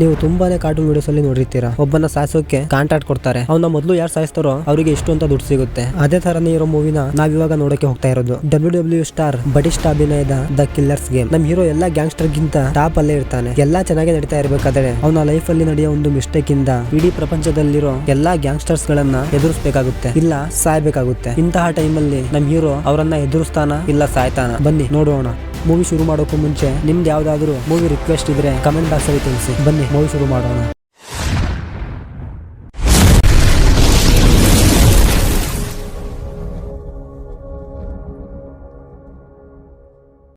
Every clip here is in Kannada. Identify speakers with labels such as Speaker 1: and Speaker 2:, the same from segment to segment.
Speaker 1: ನೀವು ತುಂಬಾನೇ ಕಾರ್ಟೂನ್ ವಿಡಿಯೋಸ್ ಅಲ್ಲಿ ನೋಡಿರ್ತೀರಾ, ಒಬ್ಬನ ಸಾಯಿಸೋಕೆ ಕಾಂಟ್ರಾಕ್ಟ್ ಕೊಡ್ತಾರೆ. ಅವನ ಮೊದಲು ಯಾರು ಸಾಯಿಸ್ತಾರೋ ಅವರಿಗೆ ಇಷ್ಟು ಅಂತ ದುಡ್ಡು ಸಿಗುತ್ತೆ. ಅದೇ ತರನೇ ಇರೋ ಮೂವಿನ ನಾವಿವಾಗ ನೋಡಕ್ಕೆ ಹೋಗ್ತಾ ಇರೋದು. WWE ಸ್ಟಾರ್ ಬಟಿಸ್ಟಾ ಅಭಿನಯದ ದ ಕಿಲ್ಲರ್ಸ್ ಗೇಮ್. ನಮ್ ಹೀರೋ ಎಲ್ಲಾ ಗ್ಯಾಂಗ್ಸ್ಟರ್ ಗಿಂತ ಟಾಪ್ ಅಲ್ಲೇ ಇರ್ತಾನೆ. ಎಲ್ಲಾ ಚೆನ್ನಾಗಿ ನಡೀತಾ ಇರ್ಬೇಕಾದ್ರೆ ಅವನ ಲೈಫ್ ಅಲ್ಲಿ ನಡೆಯೋ ಒಂದು ಮಿಸ್ಟೇಕ್ ಇಂದ ಇಡೀ ಪ್ರಪಂಚದಲ್ಲಿರೋ ಎಲ್ಲಾ ಗ್ಯಾಂಗ್ಸ್ಟರ್ಸ್ ಗಳನ್ನ ಎದುರಿಸಬೇಕಾಗುತ್ತೆ, ಇಲ್ಲ ಸಾಯ್ಬೇಕಾಗುತ್ತೆ. ಇಂತಹ ಟೈಮ್ ಅಲ್ಲಿ ನಮ್ ಹೀರೋ ಅವರನ್ನ ಎದುರಿಸ್ತಾನ ಇಲ್ಲ ಸಾಯ್ತಾನ? ಬನ್ನಿ ನೋಡೋಣ. ಮೂವಿ ಶುರು ಮಾಡೋಕ್ಕೂ ಮುಂಚೆ ನಿಮ್ದು ಯಾವ್ದಾದ್ರು ಮೂವಿ ರಿಕ್ವೆಸ್ಟ್ ಇದ್ರೆ ಕಮೆಂಟ್ ಬಾಕ್ಸ್ ಅಲ್ಲಿ ತಿಳಿಸಿ. ಬನ್ನಿ ಮೂವಿ ಶುರು ಮಾಡೋಣ.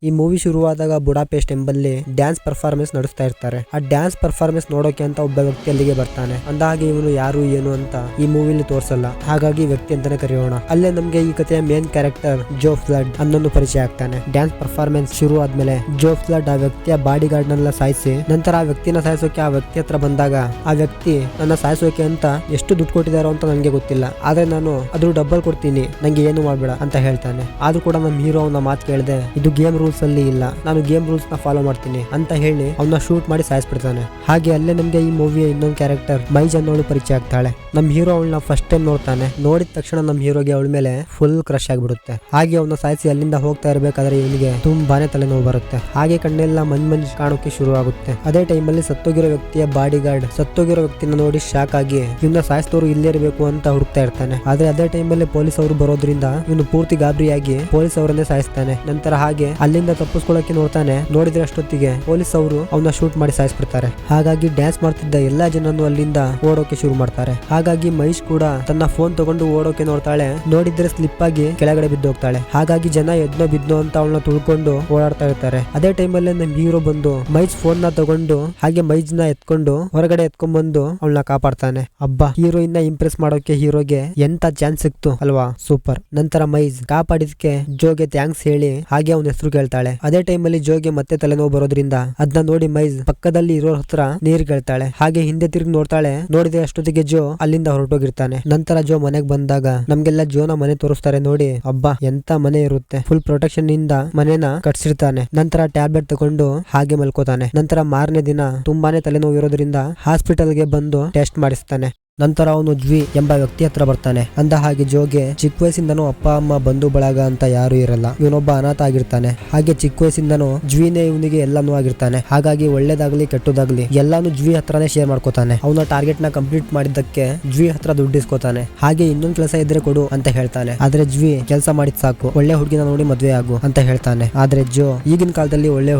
Speaker 1: ಈ ಮೂವಿ ಶುರುವಾದಾಗ ಬುಡಾಪೆಸ್ಟ್ ಎಂಬಲ್ಲಿ ಡ್ಯಾನ್ಸ್ ಪರ್ಫಾರ್ಮೆನ್ಸ್ ನಡೆಸ್ತಾ ಇರ್ತಾರೆ. ಆ ಡ್ಯಾನ್ಸ್ ಪರ್ಫಾರ್ಮೆನ್ಸ್ ನೋಡೋಕೆ ಅಂತ ಒಬ್ಬ ವ್ಯಕ್ತಿ ಅಲ್ಲಿಗೆ ಬರ್ತಾನೆ. ಅಂದಾಗೆ ಇವನು ಯಾರು ಏನು ಅಂತ ಈ ಮೂವಿಲಿ ತೋರ್ಸಲ್ಲ, ಹಾಗಾಗಿ ವ್ಯಕ್ತಿ ಅಂತಾನೆ ಕರೆಯೋಣ. ಅಲ್ಲೇ ನಮ್ಗೆ ಈ ಕಥೆಯ ಮೇನ್ ಕ್ಯಾರೆಕ್ಟರ್ ಜೋ ಫ್ಲಡ್ ಅನ್ನೊಂದು ಪರಿಚಯ ಆಗ್ತಾನೆ. ಡ್ಯಾನ್ಸ್ ಪರ್ಫಾರ್ಮೆನ್ಸ್ ಶುರು ಆದ್ಮೇಲೆ ಜೋ ಫ್ಲಡ್ ಆ ವ್ಯಕ್ತಿಯ ಬಾಡಿ ಗಾರ್ಡ್ ನೆಲ್ಲ ಸಾಯಿಸಿ ನಂತರ ಆ ವ್ಯಕ್ತಿನ ಸಾಯಿಸೋಕೆ ಆ ವ್ಯಕ್ತಿ ಹತ್ರ ಬಂದಾಗ ಆ ವ್ಯಕ್ತಿ ನನ್ನ ಸಾಯಿಸೋಕೆ ಅಂತ ಎಷ್ಟು ದುಡ್ಡು ಕೊಟ್ಟಿದಾರೋ ಅಂತ ನನಗೆ ಗೊತ್ತಿಲ್ಲ, ಆದ್ರೆ ನಾನು ಅದ್ರ ಡಬ್ಬಲ್ ಕೊಡ್ತೀನಿ, ನಂಗೆ ಏನು ಮಾಡ್ಬೇಡ ಅಂತ ಹೇಳ್ತಾನೆ. ಆದ್ರೂ ಕೂಡ ನಮ್ಮ ಹೀರೋ ಅವನ ಮಾತು ಕೇಳದೆ ಇದು ಗೇಮ್ ರೂಲ್ಸ್ ಅಲ್ಲಿ ಇಲ್ಲ, ನಾನು ಗೇಮ್ ರೂಲ್ಸ್ ನ ಫಾಲೋ ಮಾಡ್ತೀನಿ ಅಂತ ಹೇಳಿ ಅವನ್ನ ಶೂಟ್ ಮಾಡಿ ಸಾಯಿಸ್ಬಿಡ್ತಾನೆ. ಹಾಗೆ ಅಲ್ಲೇ ನಮ್ಗೆ ಈ ಮೂವಿಯ ಇನ್ನೊಂದು ಕ್ಯಾರೆಕ್ಟರ್ ಮೈಜ್ ಅನ್ನೋಳು ಪರಿಚಯ ಆಗ್ತಾಳೆ. ನಮ್ ಹೀರೋ ಅವಳನ್ನ ಫಸ್ಟ್ ಟೈಮ್ ನೋಡ್ತಾನೆ. ನೋಡಿದ ತಕ್ಷಣ ನಮ್ ಹೀರೋಗೆ ಅವಳ ಮೇಲೆ ಫುಲ್ ಕ್ರಶ್ ಆಗ್ಬಿಡುತ್ತೆ. ಹಾಗೆ ಅವನ್ನ ಸಾಯಿಸಿ ಅಲ್ಲಿಂದ ಹೋಗ್ತಾ ಇರ್ಬೇಕಾದ್ರೆ ಇವನಿಗೆ ತುಂಬಾನೇ ತಲೆನೋವು ಬರುತ್ತೆ. ಹಾಗೆ ಕಣ್ಣೆಲ್ಲ ಮಂಜ್ ಕಾಣೋಕೆ ಶುರು ಆಗುತ್ತೆ. ಅದೇ ಟೈಮಲ್ಲಿ ಸತ್ತೋಗಿರೋ ವ್ಯಕ್ತಿಯ ಬಾಡಿ ಗಾರ್ಡ್ ಸತ್ತೋಗಿರೋ ವ್ಯಕ್ತಿನ ನೋಡಿ ಶಾಕ್ ಆಗಿ ಇವನ್ನ ಸಾಯಿಸಿದವರು ಇಲ್ಲೇ ಇರಬೇಕು ಅಂತ ಹುಡುಕ್ತಾ ಇರ್ತಾನೆ. ಆದ್ರೆ ಅದೇ ಟೈಮಲ್ಲಿ ಪೊಲೀಸ್ ಅವರು ಬರೋದ್ರಿಂದ ಇವನು ಪೂರ್ತಿ ಗಾಬರಿಯಾಗಿ ಪೊಲೀಸ್ ಅವರನ್ನೇ ಸಾಯಿಸ್ತಾನೆ. ನಂತರ ಹಾಗೆ ಅಲ್ಲಿಂದ ತಪ್ಪಿಸ್ಕೊಳ್ಳೋಕೆ ನೋಡ್ತಾನೆ. ನೋಡಿದ್ರೆ ಅಷ್ಟೊತ್ತಿಗೆ ಪೊಲೀಸ್ ಅವರು ಅವನ್ನ ಶೂಟ್ ಮಾಡಿ ಸಾಯಿಸ್ಬಿಡ್ತಾರೆ. ಹಾಗಾಗಿ ಡ್ಯಾನ್ಸ್ ಮಾಡ್ತಿದ್ದ ಎಲ್ಲಾ ಜನನು ಅಲ್ಲಿಂದ ಓಡೋಕೆ ಶುರು ಮಾಡ್ತಾರೆ. ಹಾಗಾಗಿ ಮಹೇಶ್ ಕೂಡ ತನ್ನ ಫೋನ್ ತಗೊಂಡು ಓಡೋಕೆ ನೋಡ್ತಾಳೆ. ನೋಡಿದ್ರೆ ಸ್ಲಿಪ್ ಆಗಿ ಕೆಳಗಡೆ ಬಿದ್ದೋಗ್ತಾಳೆ. ಹಾಗಾಗಿ ಜನ ಎದ್ನೋ ಬಿದ್ನೋ ಅಂತ ಅವಳನ್ನ ತುಳ್ಕೊಂಡು ಓಡಾಡ್ತಾ ಇರ್ತಾರೆ. ಅದೇ ಟೈಮಲ್ಲಿ ನಮ್ ಹೀರೋ ಬಂದು ಮೈಜ್ ಫೋನ್ ನ ತಗೊಂಡು ಹಾಗೆ ಮೈಜ್ ನ ಎತ್ಕೊಂಡು ಹೊರಗಡೆ ಎತ್ಕೊಂಡ್ ಬಂದು ಅವಳನ್ನ ಕಾಪಾಡ್ತಾನೆ. ಹಬ್ಬ, ಹೀರೋಯಿನ್ ನ ಇಂಪ್ರೆಸ್ ಮಾಡೋಕೆ ಹೀರೋಗೆ ಎಂತ ಚಾನ್ಸ್ ಸಿಕ್ತು ಅಲ್ವಾ, ಸೂಪರ್. ನಂತರ ಮೈಜ್ ಕಾಪಾಡಿದಕ್ಕೆ ಜೋಗೆ ಥ್ಯಾಂಕ್ಸ್ ಹೇಳಿ ಹಾಗೆ ಅವನ ಹೆಸರು ಕೇಳ್ತಾಳೆ. ಅದೇ ಟೈಮಲ್ಲಿ ಜೋಗೆ ಮತ್ತೆ ತಲೆನೋವು ಬರೋದ್ರಿಂದ ಅದನ್ನ ನೋಡಿ ಮೈಜ್ ಪಕ್ಕದಲ್ಲಿ ಇರೋ ಹತ್ರ ನೀರ್ ಕೇಳ್ತಾಳೆ. ಹಾಗೆ ಹಿಂದೆ ತಿರುಗಿ ನೋಡ್ತಾಳೆ. ನೋಡಿದ್ರೆ ಅಷ್ಟೊತ್ತಿಗೆ ಜೋ ಅಲ್ಲಿಂದ ಹೊರಟೋಗಿರ್ತಾನೆ. ನಂತರ ಜೋ ಮನೆಗ್ ಬಂದಾಗ ನಮ್ಗೆಲ್ಲ ಜೋನ ಮನೆ ತೋರಿಸ್ತಾರೆ. ನೋಡಿ ಹಬ್ಬ, ಎಂತ ಮನೆ ಇರುತ್ತೆ, ಫುಲ್ ಪ್ರೊಟೆಕ್ಷನ್ ಇಂದ ಮನೆನ ಕಟ್ಸಿರ್ತಾನೆ. ನಂತರ ಟ್ಯಾಬ್ಲೆಟ್ ತಗೊಂಡು ಹಾಗೆ ಮಲ್ಕೋತಾನೆ. ನಂತರ ಮಾರನೇ ದಿನ ತುಂಬಾನೇ ತಲೆನೋವು ಇರೋದ್ರಿಂದ ಹಾಸ್ಪಿಟಲ್ಗೆ ಬಂದು ಟೆಸ್ಟ್ ಮಾಡಿಸ್ತಾನೆ. ನಂತರ ಅವನು ಜ್ವಿ ಎಂಬ ವ್ಯಕ್ತಿ ಹತ್ರ ಬರ್ತಾನೆ. ಅಂದ ಹಾಗೆ ಜೋಗೆ ಚಿಕ್ಕ ವಯಸ್ಸಿಂದನೂ ಅಪ್ಪ ಅಮ್ಮ ಬಂಧು ಬಳಗ ಅಂತ ಯಾರು ಇರಲ್ಲ, ಇವನೊಬ್ಬ ಅನಾಥ ಆಗಿರ್ತಾನೆ. ಹಾಗೆ ಚಿಕ್ಕ ವಯಸ್ಸಿಂದನೂ ಜ್ವಿನೇ ಇವನಿಗೆ ಎಲ್ಲಾನು ಆಗಿರ್ತಾನೆ. ಹಾಗಾಗಿ ಒಳ್ಳೇದಾಗ್ಲಿ ಕೆಟ್ಟದಾಗ್ಲಿ ಎಲ್ಲಾನು ಜ್ವಿ ಹತ್ರನೇ ಶೇರ್ ಮಾಡ್ಕೋತಾನೆ. ಅವನ ಟಾರ್ಗೆಟ್ ನ ಕಂಪ್ಲೀಟ್ ಮಾಡಿದ್ದಕ್ಕೆ ಜ್ವಿ ಹತ್ರ ದುಡ್ಡು ಇಸ್ಕೋತಾನೆ. ಹಾಗೆ ಇನ್ನೊಂದ್ ಕೆಲಸ ಇದ್ರೆ ಕೊಡು ಅಂತ ಹೇಳ್ತಾನೆ. ಆದ್ರೆ ಜ್ವಿ ಕೆಲಸ ಮಾಡಿದ್ ಸಾಕು, ಒಳ್ಳೆ ಹುಡುಗಿನ ನೋಡಿ ಮದ್ವೆ ಆಗು ಅಂತ ಹೇಳ್ತಾನೆ. ಆದ್ರೆ ಜೋ ಈಗಿನ ಕಾಲದಲ್ಲಿ ಒಳ್ಳೆ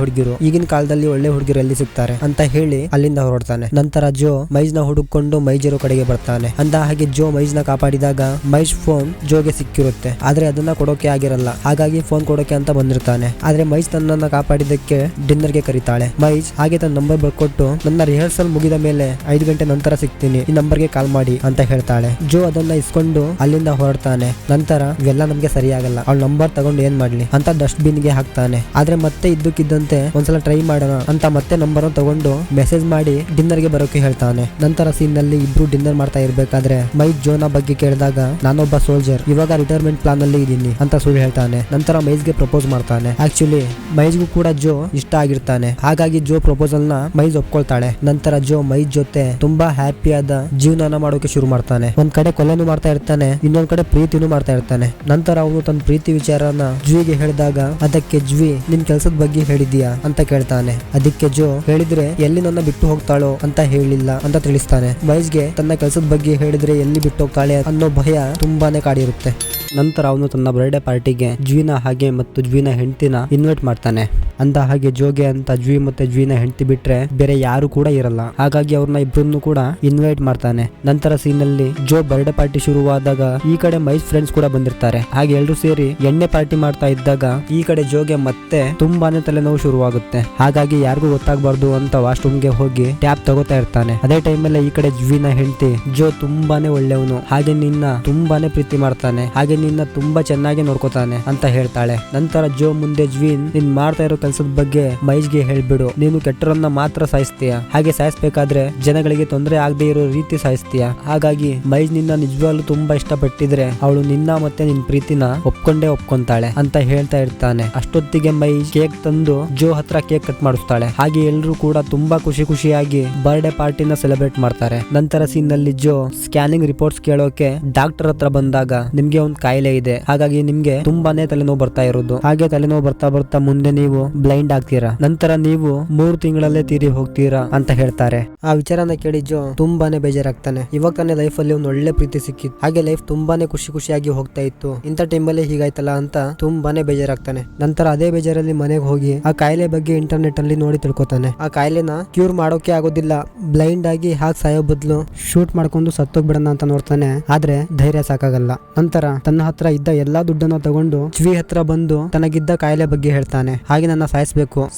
Speaker 1: ಹುಡುಗಿರು ಎಲ್ಲಿ ಸಿಗ್ತಾರೆ ಅಂತ ಹೇಳಿ ಅಲ್ಲಿಂದ ಹೊರಡ್ತಾನೆ. ನಂತರ ಜೋ ಮೈಜ್ ನ ಹುಡುಕೊಂಡು ಮೈಜಿರೋ ಕಡೆಗೆ ಬರ್ತಾನೆ. ಅಂದ ಹಾಗೆ ಜೋ ಮೈಜ್ ನ ಕಾಪಾಡಿದಾಗ ಮೈಜ್ ಫೋನ್ ಜೋಗೆ ಸಿಕ್ಕಿರುತ್ತೆ. ಆದ್ರೆ ಅದನ್ನ ಕೊಡೋಕೆ ಆಗಿರಲ್ಲ. ಹಾಗಾಗಿ ಫೋನ್ ಕೊಡೋಕೆ ಅಂತ ಬಂದಿರ್ತಾನೆ. ಆದ್ರೆ ಮೈಜ್ ತನ್ನನ್ನ ಕಾಪಾಡಿದ್ದಕ್ಕೆ ಡಿನ್ನರ್ ಗೆ ಕರೀತಾಳೆ. ಮೈಜ್ ಹಾಗೆ ತನ್ನ ನಂಬರ್ ಬರ್ಕೊಟ್ಟು ನನ್ನ ರಿಹರ್ಸಲ್ ಮುಗಿದ ಮೇಲೆ 5 ಗಂಟೆ ನಂತರ ಸಿಗ್ತೀನಿ, ಈ ನಂಬರ್ಗೆ ಕಾಲ್ ಮಾಡಿ ಅಂತ ಹೇಳ್ತಾಳೆ. ಜೋ ಅದನ್ನ ಇಸ್ಕೊಂಡು ಅಲ್ಲಿಂದ ಹೊರಡ್ತಾನೆ. ನಂತರ ಇವೆಲ್ಲ ನಮ್ಗೆ ಸರಿಯಾಗಲ್ಲ, ಅವಳ ನಂಬರ್ ತಗೊಂಡು ಏನ್ ಮಾಡ್ಲಿ ಅಂತ ಡಸ್ಟ್ ಬಿನ್ ಗೆ ಹಾಕ್ತಾನೆ. ಆದ್ರೆ ಮತ್ತೆ ಇದ್ದಕ್ಕಿದ್ದಂತೆ ಒಂದ್ಸಲ ಟ್ರೈ ಮಾಡೋಣ ಅಂತ ಮತ್ತೆ ನಂಬರ್ ತಗೊಂಡು ಮೆಸೇಜ್ ಮಾಡಿ ಡಿನ್ನರ್ ಗೆ ಬರೋಕೆ ಹೇಳ್ತಾನೆ. ನಂತರ ಸೀನ್ ನಲ್ಲಿ ಇಬ್ರು ಡಿನ್ನರ್ ಮಾಡ್ತಾ ಇರ್ಬೇಕಾದ್ರೆ ಮೈಜ್ ಜೋನ ಬಗ್ಗೆ ಕೇಳಿದಾಗ ನಾನೊಬ್ಬ ಸೋಲ್ಜರ್, ಇವಾಗ ರಿಟೈರ್ಮೆಂಟ್ ಪ್ಲಾನ್ ಅಲ್ಲಿ ಇದೀನಿ ಅಂತ ಸುಳ್ಳು ಹೇಳ್ತಾನೆ. ನಂತರ ಮೈಜ್ ಗೆ ಪ್ರಪೋಸ್ ಮಾಡ್ತಾನೆ. ಆಕ್ಚುಲಿ ಮೈಜ್ಗೂ ಕೂಡ ಜೋ ಇಷ್ಟ ಆಗಿರ್ತಾನೆ. ಹಾಗಾಗಿ ಜೋ ಪ್ರಪೋಸಲ್ ನ ಮೈಜ್ ಒಪ್ಕೊಳ್ತಾಳೆ. ನಂತರ ಜೋ ಮೈಜ್ ಜೊತೆ ತುಂಬಾ ಹ್ಯಾಪಿಯಾದ ಜೀವನ ಮಾಡೋಕೆ ಶುರು ಮಾಡ್ತಾನೆ. ಒಂದ್ ಕಡೆ ಕೊಲೆನೂ ಮಾಡ್ತಾ ಇರ್ತಾನೆ, ಇನ್ನೊಂದ್ ಕಡೆ ಪ್ರೀತಿನೂ ಮಾಡ್ತಾ ಇರ್ತಾನೆ. ನಂತರ ಅವನು ತನ್ನ ಪ್ರೀತಿ ವಿಚಾರನ ಜ್ವಿಗೆ ಹೇಳಿದಾಗ ಅದಕ್ಕೆ ಜ್ವಿ ನಿನ್ ಕೆಲ್ಸದ ಬಗ್ಗೆ ಹೇಳಿದ್ಯಾ ಅಂತ ಕೇಳ್ತಾನೆ. ಅದಕ್ಕೆ ಜೋ ಹೇಳಿದ್ರೆ ಎಲ್ಲಿ ನನ್ನ ಬಿಟ್ಟು ಹೋಗ್ತಾಳೋ ಅಂತ ಹೇಳಿಲ್ಲ ಅಂತ ತಿಳಿಸ್ತಾನೆ. ಮೈಜ್ಗೆ ತನ್ನ ಕೆಲಸದ ಬಗ್ಗೆ ಹೇಳಿದ್ರೆ ಎಲ್ಲಿ ಬಿಟ್ಟು ಹೋಗ್ತಾಳೆ ಅನ್ನೋ ಭಯ ತುಂಬಾನೇ ಕಾಡಿರುತ್ತೆ. ನಂತರ ಅವನು ತನ್ನ ಬರ್ಡೇ ಪಾರ್ಟಿಗೆ ಜ್ವಿನ ಹಾಗೆ ಮತ್ತು ಜ್ವಿನ ಹೆಂಡತಿನ ಇನ್ವೈಟ್ ಮಾಡ್ತಾನೆ. ಅಂದ ಹಾಗೆ ಜೋಗೆ ಅಂತ ಜ್ವಿ ಮತ್ತೆ ಜ್ವಿನ ಹೆಂಡತಿ ಬಿಟ್ರೆ ಬೇರೆ ಯಾರು ಕೂಡ ಇರಲ್ಲ. ಹಾಗಾಗಿ ಅವ್ರನ್ನ ಇಬ್ರನ್ನು ಕೂಡ ಇನ್ವೈಟ್ ಮಾಡ್ತಾನೆ. ನಂತರ ಸೀನ್ ಅಲ್ಲಿ ಜೋ ಬರ್ಡೇ ಪಾರ್ಟಿ ಶುರುವಾದಾಗ ಈ ಕಡೆ ಮೈಜ್ ಫ್ರೆಂಡ್ಸ್ ಕೂಡ ಬಂದಿರ್ತಾರೆ. ಹಾಗೆ ಎಲ್ರು ಸೇರಿ ಎಣ್ಣೆ ಪಾರ್ಟಿ ಮಾಡ್ತಾ ಇದ್ದಾಗ ಈ ಕಡೆ ಜೋಗೆ ಮತ್ತೆ ತುಂಬಾನೇ ತಲೆನೋವು ಶುರುವಾಗುತ್ತೆ. ಹಾಗಾಗಿ ಯಾರಿಗೂ ಗೊತ್ತಾಗಬಾರ್ದು ಅಂತ ವಾಶ್ರೂಮ್ ಗೆ ಹೋಗಿ ಟ್ಯಾಬ್ ತಗೋತಾ ಇರ್ತಾನೆ. ಅದೇ ಟೈಮಲ್ಲಿ ಈ ಕಡೆ ಜ್ವಿನ ಹೆಂಡತಿ ಜೋ ತುಂಬಾನೇ ಒಳ್ಳೆಯವನು, ಹಾಗೆ ನಿನ್ನ ತುಂಬಾನೇ ಪ್ರೀತಿ ಮಾಡ್ತಾನೆ, ಹಾಗೆ ನಿನ್ನ ತುಂಬಾ ಚೆನ್ನಾಗಿ ನೋಡ್ಕೋತಾನೆ ಅಂತ ಹೇಳ್ತಾಳೆ. ನಂತರ ಜೋ ಮುಂದೆ ಜ್ವೀನ್ ನೀನ್ ಮಾಡ್ತಾ ಇರೋ ಕೆಲಸದ ಬಗ್ಗೆ ಮೈಜ್ಗೆ ಹೇಳ್ಬಿಡು. ನೀನು ಕೆಟ್ಟರನ್ನ ಮಾತ್ರ ಸಾಯಿಸ್ತೀಯ, ಹಾಗೆ ಸಾಯಿಸ್ಬೇಕಾದ್ರೆ ಜನಗಳಿಗೆ ತೊಂದರೆ ಆಗದೆ ಇರೋ ರೀತಿ ಸಾಯಿಸ್ತೀಯ. ಹಾಗಾಗಿ ಮೈಜ್ ನಿನ್ನ ನಿಜವಾಗ್ಲೂ ತುಂಬಾ ಇಷ್ಟಪಟ್ಟಿದ್ರೆ ಅವಳು ನಿನ್ನ ಮತ್ತೆ ನಿನ್ ಪ್ರೀತಿನ ಒಪ್ಕೊಂತಾಳೆ ಅಂತ ಹೇಳ್ತಾ ಇರ್ತಾನೆ. ಅಷ್ಟೊತ್ತಿಗೆ ಮೈಜ್ ಕೇಕ್ ತಂದು ಜೋ ಹತ್ರ ಕೇಕ್ ಕಟ್ ಮಾಡಿಸ್ತಾಳೆ. ಹಾಗೆ ಎಲ್ಲರೂ ಕೂಡ ತುಂಬಾ ಖುಷಿಯಾಗಿ ಬರ್ಡೇ ಪಾರ್ಟಿನ ಸೆಲೆಬ್ರೇಟ್ ಮಾಡ್ತಾರೆ. ನಂತರ ಸೀನ್ ನಲ್ಲಿ ಜೋ ಸ್ಕ್ಯಾನಿಂಗ್ ರಿಪೋರ್ಟ್ಸ್ ಕೇಳೋಕೆ ಡಾಕ್ಟರ್ ಹತ್ರ ಬಂದಾಗ ನಿಮ್ಗೆ ಒಂದು ಕಾಯಿಲೆ ಇದೆ, ಹಾಗಾಗಿ ನಿಮ್ಗೆ ತುಂಬಾನೇ ತಲೆನೋವು ಬರ್ತಾ ಇರೋದು. ಹಾಗೆ ತಲೆನೋವು ಬರ್ತಾ ಮುಂದೆ ನೀವು ಬ್ಲೈಂಡ್ ಆಗ್ತೀರಾ, ನಂತರ ನೀವು 3 ತಿಂಗಳಲ್ಲೇ ತೀರಿ ಹೋಗ್ತೀರಾ ಅಂತ ಹೇಳ್ತಾರೆ. ಆ ವಿಚಾರನ ಕೇಳಿ ಜೋ ತುಂಬಾನೇ ಬೇಜಾರಾಗ್ತಾನೆ. ಇವಾಗ ತಾನೇ ಲೈಫ್ ಅಲ್ಲಿ ಒಂದು ಒಳ್ಳೆ ಪ್ರೀತಿ ಸಿಕ್ಕಿತ್ತು, ಹಾಗೆ ಲೈಫ್ ತುಂಬಾನೇ ಖುಷಿಯಾಗಿ ಹೋಗ್ತಾ ಇತ್ತು, ಇಂಥ ಟೈಮಲ್ಲಿ ಹೀಗಾಯ್ತಲ್ಲ ಅಂತ ತುಂಬಾನೇ ಬೇಜಾರಾಗ್ತಾನೆ. ನಂತರ ಅದೇ ಬೇಜಾರಲ್ಲಿ ಮನೆಗೆ ಹೋಗಿ ಆ ಕಾಯಿಲೆ ಬಗ್ಗೆ ಇಂಟರ್ನೆಟ್ ಅಲ್ಲಿ ನೋಡಿ ತಿಳ್ಕೊತಾನೆ. ಆ ಕಾಯಿಲೆನ ಕ್ಯೂರ್ ಮಾಡೋಕೆ ಆಗೋದಿಲ್ಲ, ಬ್ಲೈಂಡ್ ಆಗಿ ಹಾಗೆ ಸಾಯೋ ಬದಲು ಶೂಟ್ ಮಾಡ್ಕೊಂಡು ಸತ್ತೋಗ್ಬಿಡೋಣ ಅಂತ ನೋಡ್ತಾನೆ. ಆದ್ರೆ ಧೈರ್ಯ ಸಾಕಾಗಲ್ಲ. ನಂತರ ತನ್ನ ಹತ್ರ ಇದ್ದ ಎಲ್ಲಾ ದುಡ್ಡನ್ನು ತಗೊಂಡು ಜ್ವಿ ಹತ್ರ ಬಂದು ತನಗಿದ್ದ ಕಾಯಿಲೆ ಬಗ್ಗೆ ಹೇಳ್ತಾನೆ. ಹಾಗೆ ನನ್ನ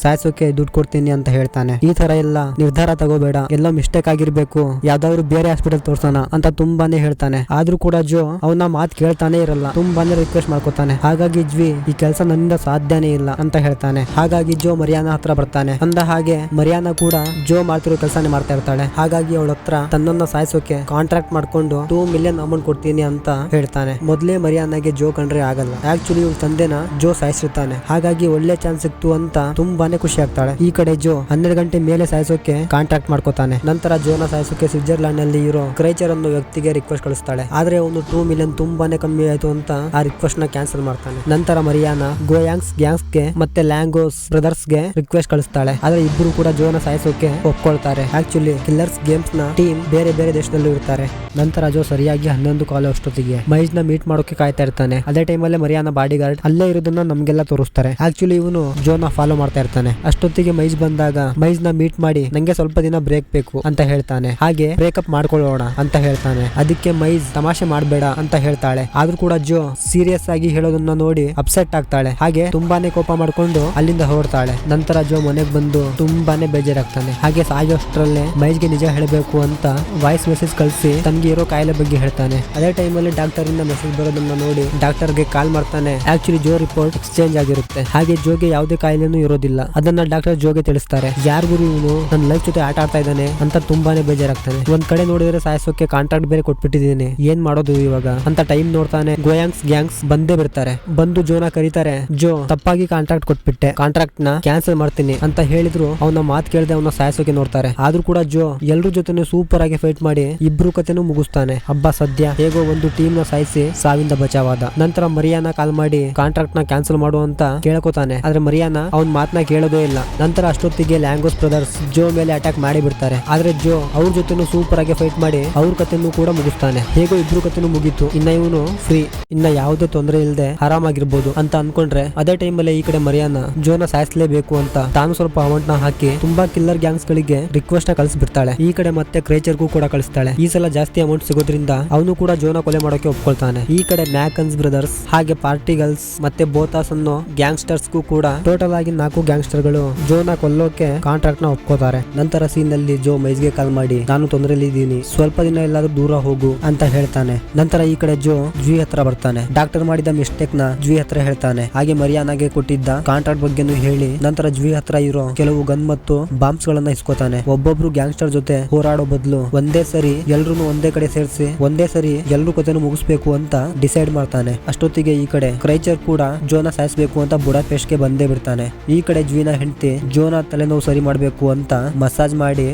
Speaker 1: ಸಾಯಿಸೋಕೆ ದುಡ್ಡು ಕೊಡ್ತೀನಿ ಅಂತ ಹೇಳ್ತಾನೆ. ಈ ತರ ಎಲ್ಲ ನಿರ್ಧಾರ ತಗೋಬೇಡ, ಎಲ್ಲೋ ಮಿಸ್ಟೇಕ್ ಆಗಿರ್ಬೇಕು, ಯಾವ್ದಾದ್ರು ಬೇರೆ ಹಾಸ್ಪಿಟಲ್ ತೋರ್ಸೋಣ ಅಂತ ತುಂಬಾನೇ ಹೇಳ್ತಾನೆ. ಆದ್ರೂ ಕೂಡ ಜೋ ಅವನ ಮಾತು ಕೇಳ್ತಾನೆ ಇರಲ್ಲ, ತುಂಬಾನೇ ರಿಕ್ವೆಸ್ಟ್ ಮಾಡ್ಕೋತಾನೆ. ಹಾಗಾಗಿ ಜ್ವಿ ಈ ಕೆಲಸ ನನ್ನಿಂದ ಸಾಧ್ಯನೇ ಇಲ್ಲ ಅಂತ ಹೇಳ್ತಾನೆ. ಹಾಗಾಗಿ ಜೋ ಮರಿಯಾನ ಹತ್ರ ಬರ್ತಾನೆ. ಅಂದ ಹಾಗೆ ಮರಿಯಾನ ಕೂಡ ಜೋ ಮಾಡ್ತಿರೋ ಕೆಲಸನೇ ಮಾಡ್ತಾ ಇರ್ತಾಳೆ. ಹಾಗಾಗಿ ಅವಳ ಹತ್ರ ತನ್ನನ್ನ ಸಾಯಿಸೋಕೆ ಕಾಂಟ್ರಾಕ್ಟ್ ಮಾಡ್ಕೊಂಡು 2 ಮಿಲಿಯನ್ ಅಮೌಂಟ್ ಕೊಡ್ತೀನಿ ಅಂತ ಹೇಳ್ತಾನೆ. ಮೊದಲೇ ಮರಿಯಾನಾಗೆ ಜೋ ಕಂಡ್ರೆ ಆಗಲ್ಲ, ಆಕ್ಚುಲಿ ಇವಳ ತಂದೆನ ಜೋ ಸಾಯಿಸಿರ್ತಾನೆ. ಹಾಗಾಗಿ ಒಳ್ಳೆ ಚಾನ್ಸ್ ಸಿಕ್ತು ಅಂತ ತುಂಬಾನೇ ಖುಷಿ ಆಗ್ತಾಳೆ. ಈ ಕಡೆ ಜೋ 12 ಗಂಟೆ ಮೇಲೆ ಸಾಯಿಸೋಕೆ ಕಾಂಟ್ರಾಕ್ಟ್ ಮಾಡ್ಕೋತಾನೆ. ನಂತರ ಜೋನ ಸಾಯಿಸೋಕೆ ಸ್ವಿಟ್ಜರ್ಲ್ಯಾಂಡ್ ನಲ್ಲಿ ಇರೋ ಕ್ರೈಚರ್ ಅನ್ನೋ ವ್ಯಕ್ತಿಗೆ ರಿಕ್ವೆಸ್ಟ್ ಕಳಿಸ್ತಾಳೆ. ಆದ್ರೆ ಅವನು 2 ಮಿಲಿಯನ್ ತುಂಬಾನೇ ಕಮ್ಮಿ ಆಯ್ತು ಅಂತ ಆ ರಿಕ್ವೆಸ್ಟ್ ನ ಕ್ಯಾನ್ಸಲ್ ಮಾಡ್ತಾನೆ. ನಂತರ ಮರಿಯಾನ ಗೋಯಾಂಗ್ಸ್ ಗ್ಯಾಂಗ್ಸ್ ಗೆ ಮತ್ತೆ ಲ್ಯಾಂಗೋಸ್ ಬ್ರದರ್ಸ್ ಗೆ ರಿಕ್ವೆಸ್ಟ್ ಕಳಿಸ್ತಾಳೆ. ಆದ್ರೆ ಇಬ್ರು ಕೂಡ ಜೋನ ಸಾಯಿಸೋಕೆ ಒಪ್ಕೊಳ್ತಾರೆ. ಆಕ್ಚುಲಿ ಕಿಲ್ಲರ್ಸ್ ಗೇಮ್ಸ್ ನ ಟೀಮ್ ಬೇರೆ ದೇಶದಲ್ಲೂ ಇರ್ತಾರೆ. ನಂತರ ಜೋ ಸರಿಯಾಗಿ 11 ಕಾಲ ಅಷ್ಟೊತ್ತಿಗೆ ಮೈಜ್ ನ ಮೀಟ್ ಮಾಡೋಕೆ ಕಾಯ್ತಾ ಇರ್ತಾನೆ. ಅದೇ ಟೈಮಲ್ಲೇ ಮರಿಯಾನ ಬಾಡಿ ಗಾರ್ಡ್ ಅಲ್ಲೇ ಇರೋದನ್ನ ನಮ್ಗೆಲ್ಲ ತೋರಿಸ್ತಾರೆ. ಆಕ್ಚುಲಿ ಇವನು ಜೋನ ಫಾಲೋ ಮಾಡ್ತಾ ಇರ್ತಾನೆ. ಅಷ್ಟೊತ್ತಿಗೆ ಮೈಜ್ ಬಂದಾಗ ಮೈಜ್ ನ ಮೀಟ್ ಮಾಡಿ ನಂಗೆ ಸ್ವಲ್ಪ ದಿನ ಬ್ರೇಕ್ ಬೇಕು ಅಂತ ಹೇಳ್ತಾನೆ. ಹಾಗೆ ಬ್ರೇಕಪ್ ಮಾಡ್ಕೊಳ್ಳೋಣ ಅಂತ ಹೇಳ್ತಾನೆ. ಅದಕ್ಕೆ ಮೈಜ್ ತಮಾಷೆ ಮಾಡ್ಬೇಡ ಅಂತ ಹೇಳ್ತಾಳೆ. ಆದ್ರೂ ಕೂಡ ಜೋ ಸೀರಿಯಸ್ ಆಗಿ ಹೇಳೋದನ್ನ ನೋಡಿ ಅಪ್ಸೆಟ್ ಆಗ್ತಾಳೆ. ಹಾಗೆ ತುಂಬಾನೇ ಕೋಪ ಮಾಡ್ಕೊಂಡು ಅಲ್ಲಿಂದ ಹೊರಡ್ತಾಳೆ. ನಂತರ ಜೋ ಮನೆಗೆ ಬಂದು ತುಂಬಾನೇ ಬೇಜಾರಾಗ್ತಾನೆ. ಹಾಗೆ ಸಾಯೋಷ್ಟ್ರಲ್ಲೇ ಮೈಜ್ಗೆ ನಿಜ ಹೇಳಬೇಕು ಅಂತ ವಾಯ್ಸ್ ಮೆಸೇಜ್ ಕಳಿಸಿ ತನ್ಗೆ ಇರೋ ಕಾಯಿಲೆ ಬಗ್ಗೆ ಹೇಳ್ತಾನೆ. ಅದೇ ಟೈಮಲ್ಲಿ ಡಾಕ್ಟರ್ ಇಂದ ಮೆಸೇಜ್ ಬರೋದನ್ನ ನೋಡಿ ಡಾಕ್ಟರ್ಗೆ ಕಾಲ್ ಮಾಡ್ತಾನೆ. ಆಕ್ಚುಲಿ ಜೋ ರಿಪೋರ್ಟ್ ಎಕ್ಸ್ಚೇಂಜ್ ಆಗಿರುತ್ತೆ. ಹಾಗೆ ಜೋಗೆ ಯಾವುದೇ ಕಾಯಿಲೆನೂ ಇರೋದಿಲ್ಲ. ಅದನ್ನ ಡಾಕ್ಟರ್ ಜೋಗೆ ತಿಳಿಸ್ತಾರೆ. ಯಾರಿಗೂ ಇವನು ನನ್ನ ಲೈಫ್ ಜೊತೆ ಆಟ ಆಡ್ತಾ ಇದ್ದಾನೆ ಅಂತ ತುಂಬಾನೇ ಬೇಜಾರಾಗ್ತಾನೆ. ಒಂದ್ ಕಡೆ ನೋಡಿದ್ರೆ ಸಾಯಿಸೋಕೆ ಕಾಂಟ್ರಾಕ್ಟ್ ಬೇರೆ ಕೊಟ್ಬಿಟ್ಟಿದ್ದೀನಿ, ಏನ್ ಮಾಡೋದು ಇವಾಗ ಅಂತ ಟೈಮ್ ನೋಡ್ತಾನೆ. ಗೋಯಾಂಗ್ಸ್ ಗ್ಯಾಂಗ್ಸ್ ಬಂದೇ ಬಿಡ್ತಾರೆ. ಬಂದು ಜೋನ ಕರೀತಾರೆ. ಜೋ ತಪ್ಪಾಗಿ ಕಾಂಟ್ರಾಕ್ಟ್ ಕೊಟ್ಬಿಟ್ಟೆ, ಕಾಂಟ್ರಾಕ್ಟ್ ನ ಕ್ಯಾನ್ಸಲ್ ಮಾಡ್ತೀನಿ ಅಂತ ಹೇಳಿದ್ರು ಅವನ ಮಾತು ಕೇಳದೆ ಅವನ ಸಾಯಿಸೋಕೆ ನೋಡ್ತಾರೆ. ಆದ್ರೂ ಕೂಡ ಜೋ ಎಲ್ರ ಜೊತೆನೂ ಸೂಪರ್ ಆಗಿ ಫೈಟ್ ಮಾಡಿ ಇಬ್ರು ಕತೆನೂ ಮುಗಿಸ್ತಾನೆ. ಹಬ್ಬ ಸದ್ಯ ಹೇಗೋ ಒಂದು ಟೀಮ್ ನ ಸಾಯಿಸಿ ಸಾವಿಂದ ಬಚಾವಾದ. ನಂತರ ಮರಿಯಾನ ಕಾಲ್ ಮಾಡಿ ಕಾಂಟ್ರಾಕ್ಟ್ ನ ಕ್ಯಾನ್ಸಲ್ ಮಾಡು ಅಂತ ಕೇಳ್ಕೊತಾನೆ. ಆದ್ರೆ ಮರಿಯಾನ ಅವನ್ ಮಾತನ್ನ ಕೇಳೋದೇ ಇಲ್ಲ. ನಂತರ ಅಷ್ಟೊತ್ತಿಗೆ ಲ್ಯಾಂಗೋಸ್ ಬ್ರದರ್ಸ್ ಜೋ ಮೇಲೆ ಅಟ್ಯಾಕ್ ಮಾಡಿ ಬಿಡ್ತಾರೆ. ಆದ್ರೆ ಜೋ ಅವ್ರ ಜೊತೆನೂ ಸೂಪರ್ ಆಗಿ ಫೈಟ್ ಮಾಡಿ ಅವ್ರ ಕತೆನೂ ಕೂಡ ಮುಗಿಸ್ತಾನೆ. ಹೇಗೋ ಇಬ್ರು ಕತೆನೂ ಮುಗೀತು, ಇನ್ನ ಇವನು ಫ್ರೀ, ಇನ್ನ ಯಾವುದೇ ತೊಂದರೆ ಇಲ್ಲದೆ ಆರಾಮಾಗಿರ್ಬೋದು ಅಂತ ಅನ್ಕೊಂಡ್ರೆ ಅದೇ ಟೈಮಲ್ಲಿ ಈ ಕಡೆ ಮರಿಯಾನ ಜೋನ ಸಾಯಿಸಲೇಬೇಕು ಅಂತ ತಾನು ಸ್ವಲ್ಪ ಅಮೌಂಟ್ ನ ಹಾಕಿ ತುಂಬಾ ಕಿಲ್ಲರ್ ಗ್ಯಾಂಗ್ಸ್ ಗಳಿಗೆ ರಿಕ್ವೆಸ್ಟ್ ನ ಕಳಿಸ್ಬಿಡ್ತಾಳೆ. ಈ ಕಡೆ ಮತ್ತೆ ಕ್ರೇಚರ್ಗೂ ಕೂಡ ಕಳಿಸ್ತಾಳೆ. ಈ ಸಲ ಜಾಸ್ತಿ ಅಮೌಂಟ್ ಸಿಗೋದ್ರಿಂದ ಅವನು ಕೂಡ ಜೋನ ಕೊಲೆ ಮಾಡೋಕೆ ಒಪ್ಕೊಳ್ತಾನೆ. ಈ ಕಡೆ ಮ್ಯಾಕನ್ಸ್ ಬ್ರದರ್ಸ್ ಹಾಗೆ ಪಾರ್ಟಿಗಲ್ಸ್ ಮತ್ತೆ ಬೋತಾಸ್ ಅನ್ನೋ ಗ್ಯಾಂಗ್ಸ್ಟರ್ಸ್ ಕೂಡ ಟೋಟಲ್ ಆಗಿ 4 ಗ್ಯಾಂಗ್ಸ್ಟರ್ ಗಳು ಜೋನ ಕೊಲ್ಲೋಕೆ ಕಾಂಟ್ರಾಕ್ಟ್ ನ ಒಪ್ಕೋತಾರೆ. ನಂತರ ಸೀನ್ ನಲ್ಲಿ ಜೋ ಮೈಜ್ಗೆ ಕಾಲ್ ಮಾಡಿ ನಾನು ತೊಂದರೆಯಲ್ಲಿ ಇದ್ದೀನಿ, ಸ್ವಲ್ಪ ದಿನ ಎಲ್ಲಾದ್ರೂ ದೂರ ಹೋಗು ಅಂತ ಹೇಳ್ತಾನೆ. ನಂತರ ಈ ಕಡೆ ಜೋ ಜ್ವಿ ಹತ್ರ ಬರ್ತಾನೆ. ಡಾಕ್ಟರ್ ಮಾಡಿದ ಮಿಸ್ಟೇಕ್ ನ ಜ್ವಿ ಹತ್ರ ಹೇಳ್ತಾನೆ. ಹಾಗೆ ಮರಿಯಾನಾಗೆ ಕೊಟ್ಟಿದ್ದ ಕಾಂಟ್ರಾಕ್ಟ್ ಬಗ್ಗೆನೂ ಹೇಳಿ ನಂತರ ಜ್ವಿ ಹತ್ರ ಇರೋ ಕೆಲವು ಗನ್ ಮತ್ತು ಬಾಂಬ್ಸ್ ಗಳನ್ನ ಇಸ್ಕೋತಾನೆ. ಒಬ್ಬೊಬ್ರು ಗ್ಯಾಂಗ್ಸ್ಟರ್ ಜೊತೆ ಹೋರಾಡೋ ಬದಲು ಒಂದೇ ಸರಿ ಎಲ್ರು ಒಂದೇ ಕಡೆ ಸೇರಿಸಿ ಒಂದೇ ಸರಿ ಎಲ್ರು ಕತೆನೂ ಮುಗಿಸ್ಬೇಕು ಅಂತ ಡಿಸೈಡ್ ಮಾಡ್ತಾನೆ. ಅಷ್ಟೊತ್ತಿಗೆ ಈ ಕಡೆ ಕ್ರೈಚರ್ ಕೂಡ ಜೋನ ಸಾಯಿಸಬೇಕು ಅಂತ ಬುಡಾಪೆಸ್ಟ್ ಗೆ ಬಂದೇ ಬಿಡ್ತಾನೆ. ಈ ಕಡೆ ಜ್ವಿನ ಹೆಂಡತಿ ಜೋನ ತಲೆನೋವು ಸರಿ ಮಾಡ್ಬೇಕು ಅಂತ ಮಸಾಜ್ ಮಾಡಿ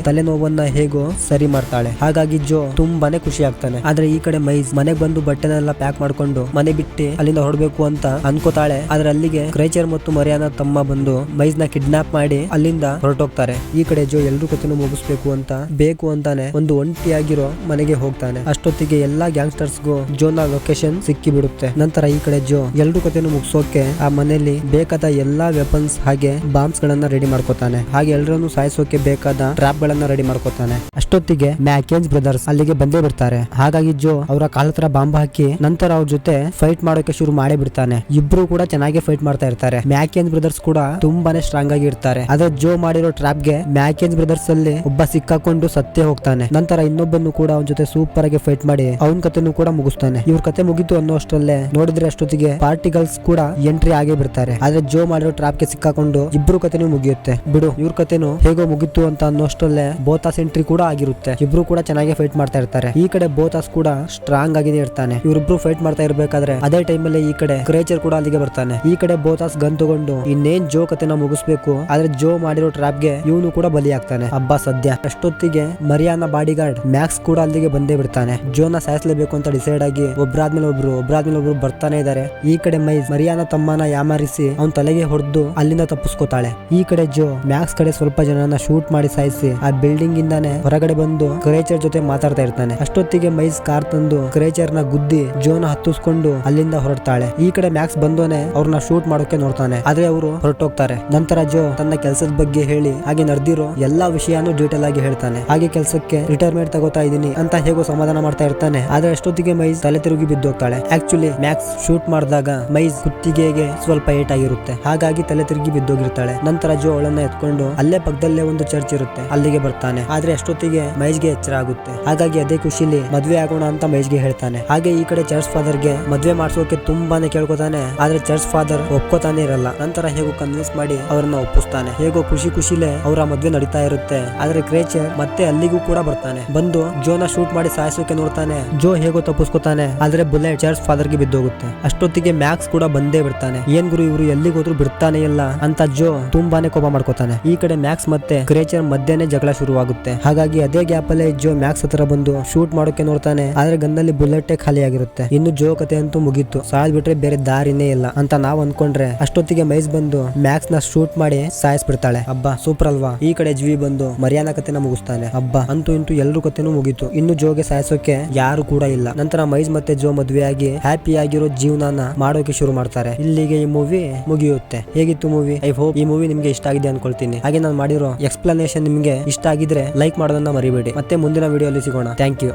Speaker 1: ತಲೆನೋವನ್ನ ಹೇಗೋ ಸರಿ ಮಾಡ್ತಾಳೆ. ಹಾಗಾಗಿ ಜೋ ತುಂಬಾನೇ ಖುಷಿ ಆಗ್ತಾನೆ. ಆದ್ರೆ ಈ ಕಡೆ ಮೈಜ್ ಮನೆಗ್ ಬಂದು ಬಟ್ಟೆನೆಲ್ಲ ಪ್ಯಾಕ್ ಮಾಡ್ಕೊಂಡು ಮನೆ ಬಿಟ್ಟು ಅಲ್ಲಿಂದ ಹೊರಡ್ಬೇಕು ಅಂತ ಅನ್ಕೋತಾಳೆ. ಆದ್ರೆ ಅಲ್ಲಿಗೆ ಕ್ರೈಚರ್ ಮತ್ತು ಮರಿಯಾನ ತಮ್ಮ ಬಂದು ಮೈಜ್ ನ ಕಿಡ್ನಾಪ್ ಮಾಡಿ ಅಲ್ಲಿಂದ ಹೊರಟೋಗ್ತಾರೆ. ಈ ಕಡೆ ಜೋ ಎಲ್ರು ಕತೆನೂ ಮುಗಿಸ್ಬೇಕು ಅಂತ ಬೇಕು ಅಂತಾನೆ ಒಂದು ಒಂಟಿಯಾಗಿರೋ ಮನೆಗೆ ಹೋಗ್ತಾನೆ. ಅಷ್ಟೊತ್ತಿಗೆ ಎಲ್ಲಾ ಗ್ಯಾಂಗ್ಸ್ಟರ್ಸ್ಗೂ ಜೋನ ಲೊಕೇಶನ್ ಸಿಕ್ಕಿ ಬಿಡುತ್ತೆ. ನಂತರ ಈ ಕಡೆ ಜೋ ಎಲ್ರು ಕತೆನೂ ಮುಗಿಸೋಕೆ ಆ ಮನೆಯಲ್ಲಿ ಬೇಕಾದ ಎಲ್ಲಾ ವೆಪನ್ಸ್ ಹಾಗೆ ಬಾಂಬ್ಸ್ ಗಳನ್ನ ರೆಡಿ ಮಾಡ್ಕೋತಾನೆ. ಹಾಗೆ ಎಲ್ಲರನ್ನು ಸಾಯಿಸೋಕೆ ಬೇಕಾದ ಟ್ರಾಪ್ ಗಳನ್ನ ರೆಡಿ ಮಾಡ್ಕೋತಾನೆ. ಅಷ್ಟೊತ್ತಿಗೆ ಮ್ಯಾಕೆನ್ಸ್ ಬ್ರದರ್ಸ್ ಅಲ್ಲಿಗೆ ಬಂದೇ ಬಿಡ್ತಾರೆ. ಹಾಗಾಗಿ ಜೋ ಅವರ ಕಾಲ ಹತ್ರ ಬಾಂಬ್ ಹಾಕಿ ನಂತರ ಅವ್ರ ಜೊತೆ ಫೈಟ್ ಮಾಡೋಕೆ ಶುರು ಮಾಡೇ ಬಿಡ್ತಾನೆ. ಇಬ್ರು ಕೂಡ ಚೆನ್ನಾಗಿ ಫೈಟ್ ಮಾಡ್ತಾ ಇರ್ತಾರೆ. ಮ್ಯಾಕೆನ್ಸ್ ಬ್ರದರ್ಸ್ ಕೂಡ ತುಂಬಾನೇ ಸ್ಟ್ರಾಂಗ್ ಆಗಿ ಇರ್ತಾರೆ. ಆದ್ರೆ ಜೋ ಮಾಡಿರೋ ಟ್ರಾಪ್ ಗೆ ಮ್ಯಾಕೆನ್ಸ್ ಬ್ರದರ್ಸ್ ಅಲ್ಲಿ ಒಬ್ಬ ಸಿಕ್ಕಾಕೊಂಡು ಸತ್ತೇ ಹೋಗ್ತಾನೆ. ನಂತರ ಇನ್ನೊಬ್ಬನ್ನು ಕೂಡ ಅವನ ಜೊತೆ ಸೂಪರ್ ಆಗಿ ಫೈಟ್ ಮಾಡಿ ಅವನ ಕತೆನೂ ಕೂಡ ಮುಗಿಸ್ತಾನೆ. ಇವ್ರ ಕತೆ ಮುಗಿತು ಅನ್ನೋಷ್ಟರಲ್ಲೇ ನೋಡಿದ್ರೆ ಅಷ್ಟೊತ್ತಿಗೆ ಪಾರ್ಟಿಕಲ್ಸ್ ಕೂಡ ಎಂಟ್ರಿ ಆಗೇ ಬಿಡ್ತಾರೆ. ಆದ್ರೆ ಜೋ ಮಾಡಿರೋ ಟ್ರಾಪ್ ಗೆ ಸಿಕ್ಕಾಕೊಂಡು ಇಬ್ರು ಕಥೆನೂ ಮುಗಿಯುತ್ತೆ. ಬಿಡು, ಇವ್ರ ಕಥೆನೂ ಹೇಗೋ ಮುಗಿತ್ತು ಅಂತ ಅನ್ನೋಷ್ಟರಲ್ಲೇ ಬೋತಾಸ್ ಎಂಟ್ರಿ ಕೂಡ ಆಗಿರುತ್ತೆ. ಇಬ್ರು ಕೂಡ ಚೆನ್ನಾಗಿ ಫೈಟ್ ಮಾಡ್ತಾ ಇರ್ತಾರೆ. ಈ ಕಡೆ ಬೋತಾಸ್ ಕೂಡ ಸ್ಟ್ರಾಂಗ್ ಆಗಿ ಇರ್ತಾನೆ. ಇವರಿಬ್ರು ಫೈಟ್ ಮಾಡ್ತಾ ಇರ್ಬೇಕಾದ್ರೆ ಅದೇ ಟೈಮ್ ಅಲ್ಲಿ ಈ ಕಡೆ ಕ್ರೇಚರ್ ಕೂಡ ಅಲ್ಲಿಗೆ ಬರ್ತಾನೆ. ಈ ಕಡೆ ಬೋತಾಸ್ ಗನ್ ತಗೊಂಡು ಇನ್ನೇನ್ ಜೋ ಕಥೆನ ಮುಗಿಸ್ಬೇಕು, ಆದ್ರೆ ಜೋ ಮಾಡಿರೋ ಟ್ರಾಪ್ ಗೆ ಇವನು ಕೂಡ ಬಲಿ ಆಗ್ತಾನೆ. ಹಬ್ಬ ಸದ್ಯ. ಅಷ್ಟೊತ್ತಿಗೆ ಮರಿಯಾನ ಬಾಡಿಗಾರ್ಡ್ ಮ್ಯಾಕ್ಸ್ ಕೂಡ ಅಲ್ಲಿಗೆ ಬಂದೇ ಬಿಡ್ತಾನೆ. ಜೋನ ಸಾಯಿಸಲೇಬೇಕು ಅಂತ ಡಿಸೈಡ್ ಆಗಿ ಒಬ್ರಾದ್ಮೇಲೆ ಒಬ್ರು ಬರ್ತಾನೆ ಇದಾರೆ. ಈ ಕಡೆ ಮೈಸ್ ಮರಿಯಾನ ತಮ್ಮನ ಯಾಮಾರಿಸಿ ಅವನ್ ತಲೆಗೆ ಹೊಡೆದು ಅಲ್ಲಿಂದ ತಪ್ಪಿಸ್ಕೋತಾಳೆ. ಈ ಕಡೆ ಜೋ ಮ್ಯಾಕ್ಸ್ ಕಡೆ ಸ್ವಲ್ಪ ಜನನ ಶೂಟ್ ಮಾಡಿ ಸಾಯಿಸಿ ಆ ಬಿಲ್ಡಿಂಗ್ ಇಂದಾನೆ ಹೊರಗಡೆ ಬಂದು ಕ್ರೇಚರ್ ಜೊತೆ ಮಾತಾಡ್ತಾ ಇರ್ತಾನೆ. ಅಷ್ಟೊತ್ತಿಗೆ ಮೈಸ್ ಕಾರ್ ತಂದು ಕ್ರೇಚರ್ ನ ಗುದ್ದಿ ಜೋನ ಹತ್ತಿಸ್ಕೊಂಡು ಅಲ್ಲಿಂದ ಹೊರಡ್ತಾಳೆ. ಈ ಕಡೆ ಮ್ಯಾಕ್ಸ್ ಬಂದೋನೆ ಅವ್ರನ್ನ ಶೂಟ್ ಮಾಡೋಕೆ ನೋಡ್ತಾನೆ, ಆದ್ರೆ ಅವರು ಹೊರಟೋಗ್ತಾರೆ. ನಂತರ ಜೋ ತನ್ನ ಕೆಲಸದ ಬಗ್ಗೆ ಹೇಳಿ ಹಾಗೆ ನಡೆದಿರೋ ಎಲ್ಲಾ ವಿಷಯನೂ ಡೀಟೇಲ್ ಆಗಿ ಹೇಳ್ತಾನೆ. ಹಾಗೆ ಕೆಲಸಕ್ಕೆ ರಿಟೈರ್ಮೆಂಟ್ ತಗೋತಾ ಇದೀನಿ ಅಂತ ಹೇಗೋ ಸಮಾಧಾನ ಮಾಡ್ತಾ ಇರ್ತಾನೆ. ಆದ್ರೆ ಅಷ್ಟೊತ್ತಿಗೆ ಮೈಸ್ ತಲೆ ತಿರುಗಿ ಬಿದ್ದೋಗ್ತಾಳೆ. ಆಕ್ಚುಲಿ ಮ್ಯಾಕ್ಸ್ ಶೂಟ್ ಮಾಡಿದಾಗ ಮೈಸ್ ಕುತ್ತಿಗೆಗೆ ಸ್ವಲ್ಪ ಏಟ್ ಆಗಿರುತ್ತೆ, ಹಾಗಾಗಿ ತಲೆ ತಿರುಗಿ ಬಿದ್ದೋಗಿರ್ತಾಳೆ. ನಂತರ ಜೋ ಅವಳನ್ನ ಎತ್ಕೊಂಡು ಅಲ್ಲೇ ಪಕ್ಕದಲ್ಲೇ ಒಂದು ಚರ್ಚ್ ಇರುತ್ತೆ ಅಲ್ಲಿಗೆ ಬರ್ತಾನೆ. ಆದ್ರೆ ಅಷ್ಟೊತ್ತಿಗೆ ಮೈಸ್ಗೆ ಎಚ್ಚರ ಆಗುತ್ತೆ. ಹಾಗಾಗಿ ಅದೇ ಖುಷಿಲಿ ಮದ್ವೆ ಆಗೋಣ ಅಂತ ಮೈಸ್ಗೆ ಹೇಳ್ತಾನೆ. ಹಾಗೆ ಈ ಕಡೆ ಚರ್ಚ್ ಫಾದರ್ ಗೆ ಮದ್ವೆ ಮಾಡ್ಸೋಕೆ ತುಂಬಾನೇ ಕೇಳ್ಕೊತಾನೆ. ಆದ್ರೆ ಚರ್ಚ್ ಫಾದರ್ ಒಪ್ಕೋತಾನೆ ಇರಲ್ಲ. ನಂತರ ಹೇಗೋ ಕನ್ವಿನ್ಸ್ ಮಾಡಿ ಅವ್ರನ್ನ ಒಪ್ಪಿಸ್ತಾನೆ. ಹೇಗೋ ಖುಷಿಲೇ ಅವರ ಮದ್ವೆ ನಡೀತಾ ಇರುತ್ತೆ. ಆದ್ರೆ ಕ್ರೇಚರ್ ಮತ್ತೆ ಅಲ್ಲಿಗೂ ಕೂಡ ಬರ್ತಾನೆ. ಬಂದು ಜೋನ ಶೂಟ್ ಮಾಡಿ ಸಾಯಿಸೋಕೆ ನೋಡ್ತಾನೆ. ಜೋ ಹೇಗೋ ತಪ್ಪಿಸ್ಕೊತಾನೆ, ಆದ್ರೆ ಬುಲೆಟ್ ಚರ್ಚ್ ಫಾದರ್ ಗೆ ಬಿದ್ದೋಗುತ್ತೆ. ಅಷ್ಟೊತ್ತಿಗೆ ಮ್ಯಾಕ್ಸ್ ಕೂಡ ಬಂದೇ ಬಿಡ್ತಾನೆ. ಏನ್ ಗುರು ಇವರು ಎಲ್ಲಿಗೋದ್ರು ಬಿಡ್ತಾನೆ ಇಲ್ಲ ಅಂತ ಜೋ ತುಂಬಾನೇ ಕೋಪ ಮಾಡ್ಕೋತಾನೆ. ಈ ಕಡೆ ಮ್ಯಾಕ್ಸ್ ಮತ್ತೆ ಕ್ರೇಚರ್ ಮಧ್ಯೆನೇ ಜಗಳ ಶುರುವಾಗುತ್ತೆ. ಹಾಗಾಗಿ ಅದೇ ಗ್ಯಾಪ್ ಅಲ್ಲೇ ಜೋ ಮ್ಯಾಕ್ಸ್ ಹತ್ರ ಬಂದು ಶೂಟ್ ಮಾಡೋಕೆ ನೋಡ್ತಾನೆ. ಆದ್ರೆ ಗನ್ನಲ್ಲಿ ಬುಲೆಟ್ ಖಾಲಿ ಆಗಿರುತ್ತೆ. ಇನ್ನು ಜೋ ಕತೆ ಅಂತೂ ಮುಗೀತು, ಸಾಯ್ ಬಿಟ್ರೆ ಬೇರೆ ದಾರಿನೇ ಇಲ್ಲ ಅಂತ ನಾವ್ ಅನ್ಕೊಂಡ್ರೆ ಅಷ್ಟೊತ್ತಿಗೆ ಮೈಸ್ ಬಂದು ಮ್ಯಾಕ್ಸ್ ನ ಶೂಟ್ ಮಾಡಿ ಸಾಯಿಸ್ಬಿಡ್ತಾಳೆ. ಹಬ್ಬ ಸೂಪರ್ ಅಲ್ವಾ. ಈ ಕಡೆ ಜ್ವಿ ಬಂದು ಮರಿಯಾನ ಕತೆನ ಮುಗಿಸ್ತಾನೆ. ಹಬ್ಬ ಅಂತೂ ಇಂತೂ ಎಲ್ರೂ ಕತೆನೂ ಮುಗೀತು. ಇನ್ನು ಜೋಗೆ ಸಾಯಿಸೋಕೆ ಯಾರು ಕೂಡ ಇಲ್ಲ. ನಂತರ ಮೈಸ್ ಮತ್ತೆ ಜೋ ಮದ್ವೆ ಆಗಿ ಹ್ಯಾಪಿ ಆಗಿರೋ ಜೀವನನ ಮಾಡೋಕೆ ಶುರು ಮಾಡ್ತಾರೆ. ಇಲ್ಲಿಗೆ ಈ ಮೂವಿ ಮುಗಿಯುತ್ತೆ. ಹೇಗಿತ್ತು ಮೂವಿ? ಐ ಹೋಪ್ ಈ ಮೂವಿ ನಿಮ್ಗೆ ಇಷ್ಟ ಆಗಿದೆ ಅನ್ಕೊಳ್ತೀನಿ. ಹಾಗೆ ನಾನು ಮಾಡಿರೋ ಎಕ್ಸ್ಪ್ಲನೇಷನ್ ನಿಮ್ಗೆ ಇಷ್ಟ ಆಗಿದ್ರೆ ಲೈಕ್ ಮಾಡೋದನ್ನ ಮರಿಬೇಡಿ. ಮತ್ತೆ ಮುಂದಿನ ವಿಡಿಯೋ ಅಲ್ಲಿ ಸಿಗೋಣ. Thank you.